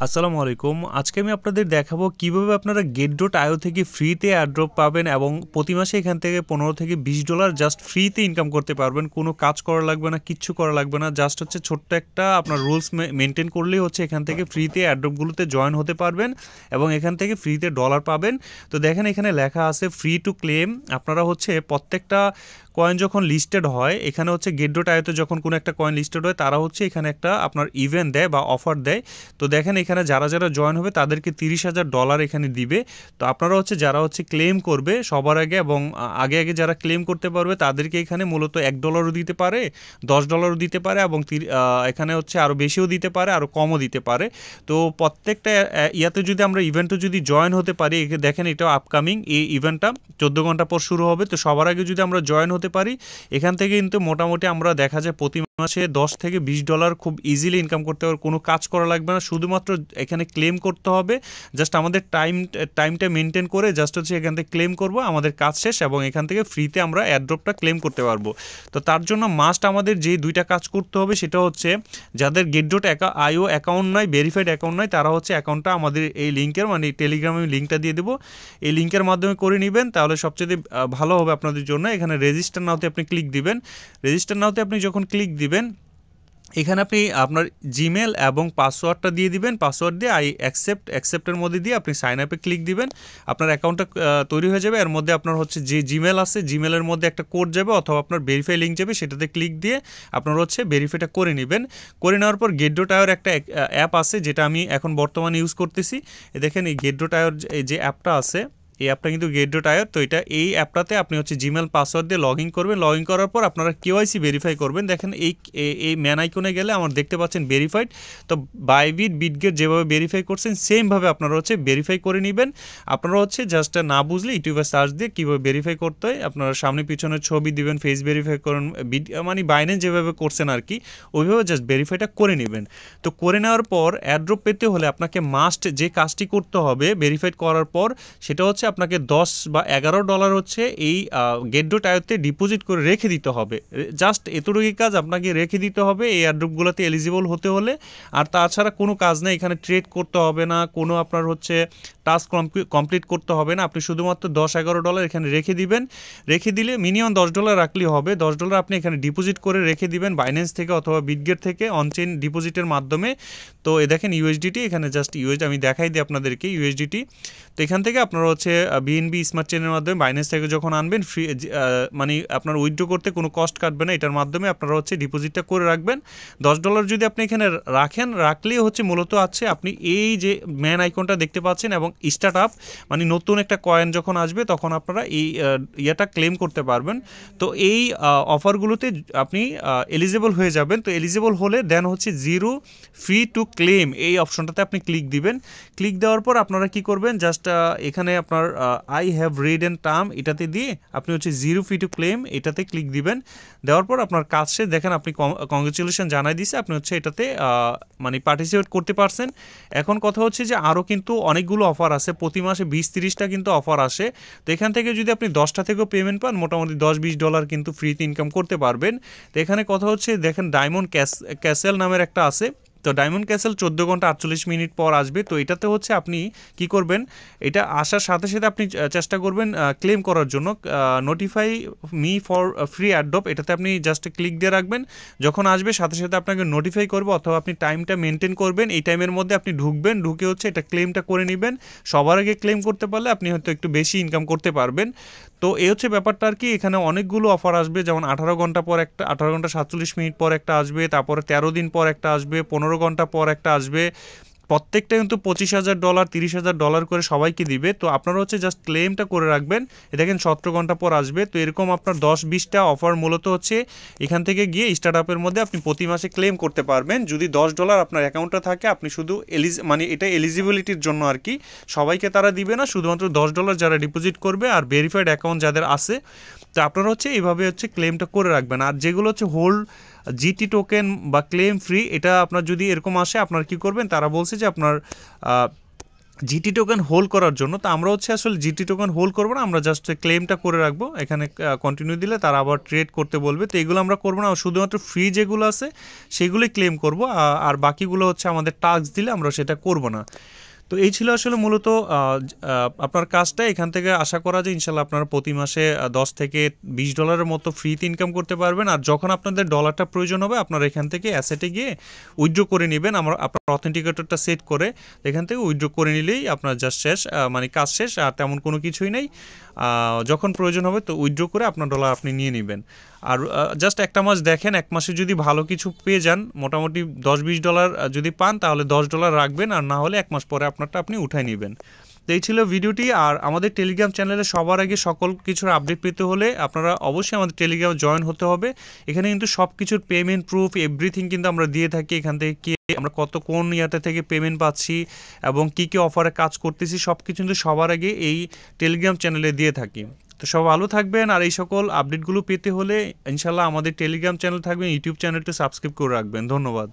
আসসালামু আলাইকুম। আজকে আমি আপনাদের দেখাবো কিভাবে আপনারা Get.io থেকে ফ্রিতে এয়ারড্রপ পাবেন এবং প্রতি মাসে এখান থেকে $15 থেকে $20 জাস্ট ফ্রিতে ইনকাম করতে পারবেন। কোনো কাজ করা লাগবে না, কিচ্ছু করা লাগবে না। জাস্ট হচ্ছে ছোট্ট একটা আপনার রুলস মেনটেন করলেই হচ্ছে এখান থেকে ফ্রিতে এয়ারড্রপগুলোতে জয়েন হতে পারবেন এবং এখান থেকে ফ্রিতে ডলার পাবেন। তো দেখেন এখানে লেখা আছে ফ্রি টু ক্লেম। আপনারা হচ্ছে প্রত্যেকটা কয়েন যখন লিস্টেড হয়, এখানে হচ্ছে Get.io তে যখন কোনো একটা কয়েন লিস্টেড হয় তারা হচ্ছে এখানে একটা আপনার ইভেন্ট দেয় বা অফার দেয়। তো দেখেন এখানে যারা যারা জয়েন হবে তাদেরকে $30,000 এখানে দিবে। তো আপনারা হচ্ছে যারা হচ্ছে ক্লেম করবে সবার আগে এবং আগে আগে যারা ক্লেম করতে পারবে তাদেরকে এখানে মূলত $1 দিতে পারে, $10 দিতে পারে এবং এখানে হচ্ছে আরও বেশিও দিতে পারে, আরও কমও দিতে পারে। তো প্রত্যেকটা ইয়াতে যদি আমরা ইভেন্টে যদি জয়েন হতে পারি, দেখেন এটা আপকামিং এই ইভেন্টটা 14 ঘন্টা পর শুরু হবে। তো সবার আগে যদি আমরা জয়েন হতে পারি এখান থেকে কিন্তু মোটামুটি আমরা দেখা যায় প্রতি মাসে $10 থেকে $20 খুব ইজিলি ইনকাম করতে পারবো। কোনো কাজ করা লাগবে না, শুধুমাত্র এখানে ক্লেম করতে হবে। জাস্ট আমাদের টাইমটা মেনটেন করে জাস্ট হচ্ছে এখান থেকে ক্লেম করব, আমাদের কাজ শেষ এবং এখান থেকে ফ্রিতে আমরা এয়ারড্রপটা ক্লেম করতে পারবো। তো তার জন্য মাস্ট আমাদের যে দুইটা কাজ করতে হবে সেটা হচ্ছে যাদের Get.io অ্যাকাউন্ট নাই, ভেরিফাইড অ্যাকাউন্ট নাই, তারা হচ্ছে অ্যাকাউন্টটা আমাদের এই লিঙ্কের মানে টেলিগ্রামে লিঙ্কটা দিয়ে দেবো, এই লিঙ্কের মাধ্যমে করে নেবেন, তাহলে সবচেয়ে ভালো হবে আপনাদের জন্য। এখানে রেজিস্টার নাওতে আপনি ক্লিক দিবেন। রেজিস্টার নাওতে আপনি যখন ক্লিক দিবেন এখানে আপনি আপনার জিমেল এবং পাসওয়ার্ডটা দিয়ে দিবেন। পাসওয়ার্ড দিয়ে অ্যাকসেপ্টের মধ্যে দিয়ে আপনি সাইন আপে ক্লিক দিবেন। আপনার অ্যাকাউন্টটা তৈরি হয়ে যাবে। এর মধ্যে আপনার হচ্ছে যে জিমেল আছে, জিমেলের মধ্যে একটা কোড যাবে অথবা আপনার ভেরিফাই লিঙ্ক যাবে, সেটাতে ক্লিক দিয়ে আপনার হচ্ছে ভেরিফাইটা করে নেবেন। করে নেওয়ার পর Get.io একটা অ্যাপ আছে যেটা আমি এখন বর্তমানে ইউজ করতেছি। দেখেন এই Get.io যে অ্যাপটা আছে, এই অ্যাপটা কিন্তু Get.io। তো এই অ্যাপটাতে আপনি হচ্ছে জিমেল পাসওয়ার্ড দিয়ে লগ ইন করবেন। লগ ইন করার পর আপনারা KYC ভেরিফাই করবেন। দেখেন এই ম্যান আইকনে গেলে আমার দেখতে পাচ্ছেন ভেরিফাইড। তো বাইবিট, বিটগেট যেভাবে ভেরিফাই করছেন সেমভাবে আপনারা হচ্ছে ভেরিফাই করে নেবেন। আপনারা হচ্ছে জাস্ট না বুঝলে ইউটিউবে সার্চ দিয়ে কীভাবে ভেরিফাই করতে হয়, আপনারা সামনে পিছনে ছবি দিবেন, ফেস ভেরিফাই করুন, মানে বাইন্যান্স যেভাবে করছেন আর কি ওইভাবে জাস্ট ভেরিফাইটা করে নেবেন। তো করে নেওয়ার পর এয়ারড্রপ পেতে হলে আপনাকে মাস্ট যে কাজটি করতে হবে ভেরিফাইড করার পর সেটা হচ্ছে আপনাকে $10 বা $11 হচ্ছে এই Get.io-তে ডিপোজিট করে রেখে দিতে হবে। জাস্ট এতটুকুই কাজ আপনাকে রেখে দিতে হবে এই এয়ারড্রপগুলোতে এলিজিবল হতে হলে। আর তাছাড়া কোনো কাজ নেই, এখানে ট্রেড করতে হবে না, কোনো আপনার হচ্ছে টাস্ক কমপ্লিট করতে হবে না। আপনি শুধুমাত্র $10-11 এখানে রেখে দিবেন। রেখে দিলে মিনিমাম $10 রাখলেই হবে। $10 আপনি এখানে ডিপোজিট করে রেখে দিবেন বাইন্যান্স থেকে অথবা বিটগেট থেকে অনচেইন ডিপোজিটের মাধ্যমে। তো দেখেন ইউএসডিটি, এখানে জাস্ট ইউএসডি আমি দেখাই দিই আপনাদেরকে ইউএসডিটি। তো এখান থেকে আপনারা হচ্ছে বিএনবি স্মার্ট চেনের মাধ্যমে বাইন্যান্স থেকে যখন আনবেন ফ্রি মানে আপনার উইথড্র করতে কোনো কস্ট কাটবে না, এটার মাধ্যমে আপনারা হচ্ছে ডিপোজিটটা করে রাখবেন। $10 যদি আপনি এখানে রাখলেই হচ্ছে মূলত আছে আপনি এই যে ম্যান আইকনটা দেখতে পাচ্ছেন এবং স্টার্ট আপ মানে নতুন একটা কয়েন যখন আসবে তখন আপনারা এই ইয়েটা ক্লেম করতে পারবেন। তো এই অফারগুলোতে আপনি এলিজিবল হয়ে যাবেন। তো এলিজিবল হলে দেন হচ্ছে জিরো ফ্রি টু ক্লেম এই অপশনটাতে আপনি ক্লিক দিবেন। ক্লিক দেওয়ার পর আপনারা কি করবেন, জাস্ট এখানে আপনার I have read and term এটাতে দিয়ে আপনি হচ্ছে জিরো ফি টু ক্লেম এটাতে ক্লিক দিবেন। দেওয়ার পর আপনার কাজ শেষ। দেখেন আপনি কংগ্রেচুলেশন জানাই দিছে, আপনি হচ্ছে এটাতে মানে পার্টিসিপেট করতে পারছেন। এখন কথা হচ্ছে যে আরও কিন্তু অনেকগুলো অফার আছে, প্রতি মাসে 20-30টা কিন্তু অফার আসে। তো এখান থেকে যদি আপনি 10টা থেকেও পেমেন্ট পান মোটামুটি $10-20 কিন্তু ফ্রিতে ইনকাম করতে পারবেন। তো এখানে কথা হচ্ছে দেখেন ডায়মন্ড ক্যাসেল নামের একটা আছে। তো ডায়মন্ড ক্যাসেল 14 ঘন্টা 48 মিনিট পর আসবে। তো এটাতে হচ্ছে আপনি কি করবেন, এটা আসার সাথে সাথে আপনি চেষ্টা করবেন ক্লেম করার জন্য notify me for free airdrop, এটাতে আপনি জাস্ট ক্লিক দিয়ে রাখবেন। যখন আসবে সাথে সাথে আপনাকে নোটিফাই করবে অথবা আপনি টাইমটা মেনটেন করবেন, এই টাইমের মধ্যে আপনি ঢুকবেন, ঢুকে হচ্ছে এটা ক্লেমটা করে নেবেন। সবার আগে ক্লেম করতে পারলে আপনি হয়তো একটু বেশি ইনকাম করতে পারবেন। তো এই হচ্ছে ব্যাপারটা আর কি। এখানে অনেকগুলো অফার আসবে, যেমন 18 ঘন্টা পর একটা, 18 ঘন্টা 47 মিনিট পর একটা আসবে, তারপরে 13 দিন পর একটা আসবে, 15 ঘন্টা পর একটা আসবে। প্রত্যেকটা কিন্তু $25,000 $30,000 করে সবাইকে দিবে। তো আপনারা হচ্ছে জাস্ট ক্লেমটা করে রাখবেন। দেখেন 17 ঘন্টা পর আসবে। তো এরকম আপনার 10-20টা অফার মূলত হচ্ছে এখান থেকে গিয়ে স্টার্ট আপের মধ্যে আপনি প্রতি মাসে ক্লেম করতে পারবেন। যদি $10 আপনার অ্যাকাউন্টে থাকে আপনি শুধু মানে এটা এলিজিবিলিটির জন্য আর কি, সবাইকে তারা দিবে না, শুধুমাত্র $10 যারা ডিপোজিট করবে আর ভেরিফাইড অ্যাকাউন্ট যাদের আছে। তো আপনারা হচ্ছে এইভাবে হচ্ছে ক্লেমটা করে রাখবেন। আর যেগুলো হচ্ছে হোল্ড জিটি টোকেন বা ক্লেম ফ্রি, এটা আপনার যদি এরকম আসে আপনার কি করবেন, তারা বলছে যে আপনার জিটি টোকেন হোল্ড করার জন্য। তো আমরা হচ্ছে আসলে জিটি টোকেন হোল্ড করবো না, আমরা জাস্ট ক্লেমটা করে রাখবো, এখানে কন্টিনিউ দিলে তারা আবার ট্রেড করতে বলবে। তো এগুলো আমরা করবো না, শুধুমাত্র ফ্রি যেগুলো আছে সেগুলোই ক্লেম করবো, আর বাকিগুলো হচ্ছে আমাদের টাস্ক দিলে আমরা সেটা করব না। তো এই ছিল আসলে মূলত আপনার কাজটা। এখান থেকে আশা করা যায় ইনশাল্লাহ আপনারা প্রতি মাসে 10 থেকে $20 মতো ফ্রিতে ইনকাম করতে পারবেন। আর যখন আপনাদের ডলারটা প্রয়োজন হবে আপনারা এখান থেকে অ্যাসেটে গিয়ে উইথড্র করে নেবেন, আপনার অথেন্টিকেটরটা সেট করে এখান থেকে উইথড্র করে নিলেই আপনার জাস্ট শেষ, মানে কাজ শেষ, আর তেমন কোনো কিছুই নেই। যখন প্রয়োজন হবে তো উইথড্র করে আপনার ডলার আপনি নিয়ে নেবেন। আর জাস্ট একটা মাস দেখেন, এক মাসে যদি ভালো কিছু পেয়ে যান, মোটামুটি $10-20 যদি পান তাহলে $10 রাখবেন, আর না হলে এক মাস পরে আপনারটা আপনি উঠাই নেবেন। তো এই ছিল ভিডিওটি। আর আমাদের টেলিগ্রাম চ্যানেলে সবার আগে সকল কিছুর আপডেট পেতে হলে আপনারা অবশ্যই আমাদের টেলিগ্রামে জয়েন হতে হবে। এখানে কিন্তু সব কিছুর পেমেন্ট প্রুফ এভরিথিং কিন্তু আমরা দিয়ে থাকি। এখান থেকে আমরা কোন ইয়াতে থেকে পেমেন্ট পাচ্ছি এবং কী কী অফারে কাজ করতেছি সব কিছু কিন্তু সবার আগে এই টেলিগ্রাম চ্যানেলে দিয়ে থাকি। তো সব ভালো থাকবেন, আর এই সকল আপডেটগুলো পেতে হলে ইনশাল্লাহ আমাদের টেলিগ্রাম চ্যানেল থাকবেন, ইউটিউব চ্যানেলটি সাবস্ক্রাইব করে রাখবেন। ধন্যবাদ।